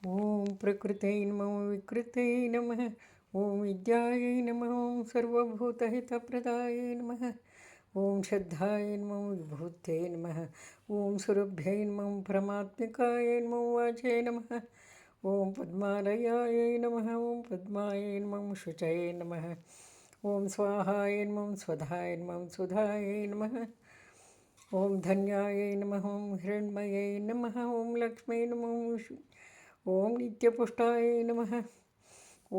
ॐ प्रकृतै नमः विकृतै नमः ॐ विद्यायै नमः ॐ सर्वभूतहितप्रदायै नमः ॐ श्रद्धायै नमः विभूत्यै नमः ॐ सुरभ्यै नमः परमात्मिकायै नमो वाचे नमः ॐ पद्मालयायै नमः ॐ पद्मायै नमः शुचये नमः ॐ स्वाहायै नमः स्वधायै नमः सुधायै नमः ॐ धन्यायै नमः ॐ हिरण्मयै नमः ॐ लक्ष्मै नमः ॐ नित्यपुष्टाय नमः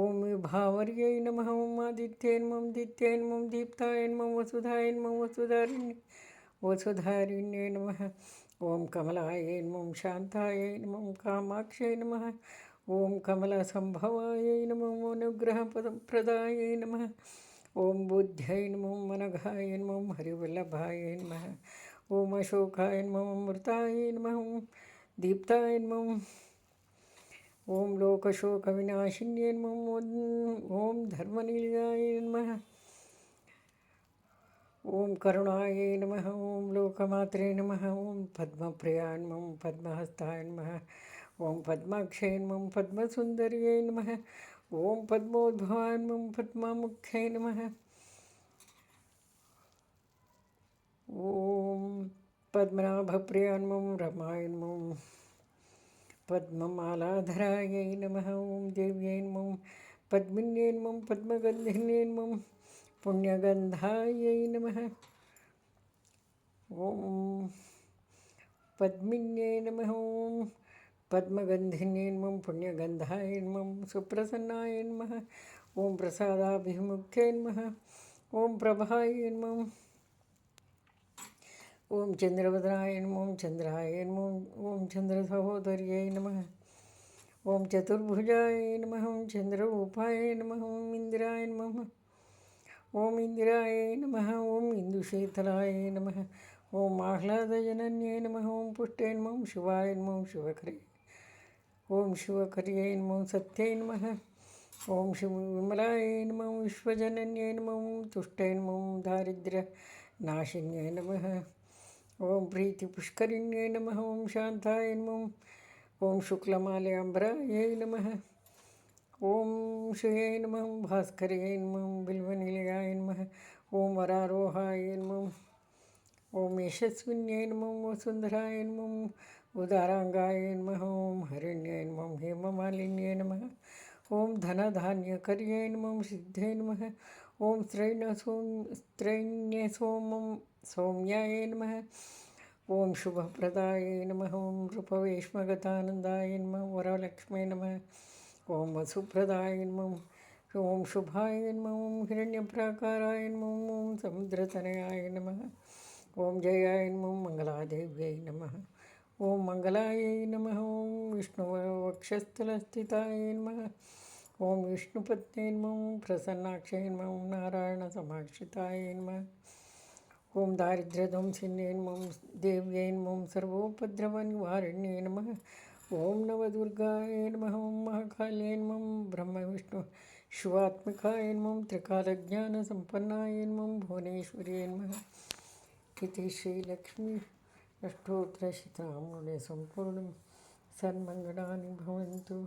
ॐ विभावर्यै नमः ॐ आदित्यै नमः दित्यै नमः दीप्ताय नमः वसुधाय नमः वसुधारिण्यै नमः ॐ कमलायै नमः शान्तायै नमः कामाक्ष्यै नमः ॐ कमलसम्भवायै नमः अनुग्रहप्रदायै नमः ॐ बुद्ध्यै नमः मनघाय नमः हरिवल्लभाय नमः ॐ अशोकाय नमः अमृताय नमः दीप्ताय नमः ॐ लोकशोकविनाशिन्यै नमः ॐ धर्मनिलयाय नमः ॐ करुणायै नमः ॐ लोकमात्रे नमः ॐ पद्मप्रियाय नमः पद्महस्ताय नमः ॐ पद्माक्षै नमः पद्मसुन्दर्यै नमः ॐ पद्मोद्भवाय नमः पद्ममुख्यै नमः ॐ पद्मनाभप्रियाय नमः रमाय नमः पद्ममालाधरायै नमः ॐ देव्यै नमः पद्मिन्यै नमः पद्मगन्धिन्यै नमः पुण्यगन्धायै नमः ॐ पद्मिन्यै नमः ॐ पद्मगन्धिन्यै नमः पुण्यगन्धाय नमः सुप्रसन्नाय नमः ॐ प्रसादाभिमुख्यै नमः ॐ प्रभाय नमः ॐ चन्द्रवदनाय नमः ॐ चन्द्राय नमः ॐ चन्द्रसहोदर्यै नमः ॐ चतुर्भुजाय नमः ॐ चन्द्ररूपाय नमः ॐ इन्द्राय नमः ॐ इन्द्राय नमः ॐ इन्दुशीतलाय नमः ॐ आह्लादजनन्यै नमः ॐ पुष्टे नमः शिवाय नमः शिवकरे ॐ शिवकर्यै नमः सत्यै नमः ॐ शिवविमलाय नमः विश्वजनन्यै नमः तुष्टे नमः दारिद्र्यनाशिन्यै नमः ॐ प्रीतिपुष्करिण्यै नमः ॐ शान्ताय नमः ॐ शुक्लमाल्याम्बरायै नमः ॐ श्रिये नमः भास्कर्यै नमः बिल्वनिलयाय नमः ॐ वरारोहाय नमः ॐ यशस्विन्यै नमः वसुन्धराय नमः उदाराङ्गाय नमः ॐ हरिण्यै नमः हेममालिन्यै नमः ॐ धनधान्यकर्यै नमः सिद्धे नमः ॐ सौम्याय नमः ॐ शुभप्रदाय नमः ॐ रूपवेश्मगतानन्दाय नमः वरलक्ष्मै नमः ॐ वसुप्रदाय नमः ॐ शुभाय नमः ॐ हिरण्यप्राकाराय नमः ॐ समुद्रतनयाय नमः ॐ जयाय नमः मङ्गलादेव्यै नमः ॐ मङ्गलायै नमः ॐ विष्णुवक्षस्थलस्थिताय नमः ॐ विष्णुपत्न्यै नमः प्रसन्नाक्षै नमः ॐ नारायणसमाश्रिताय नमः ॐ दारिद्र्यध्वंसिन्यै नमः देव्यै नमः सर्वोपद्रवनिवारिण्यै नमः ॐ नवदुर्गाय नमः ॐ महाकाल्यै नमः ब्रह्मविष्णु शिवात्मिकाय नमः त्रिकालज्ञानसम्पन्नाय नमः भुवनेश्वर्यै नमः इति श्रीलक्ष्मी अष्टोत्तरशतनामावली सम्पूर्णं सन्मङ्गलानि भवन्तु।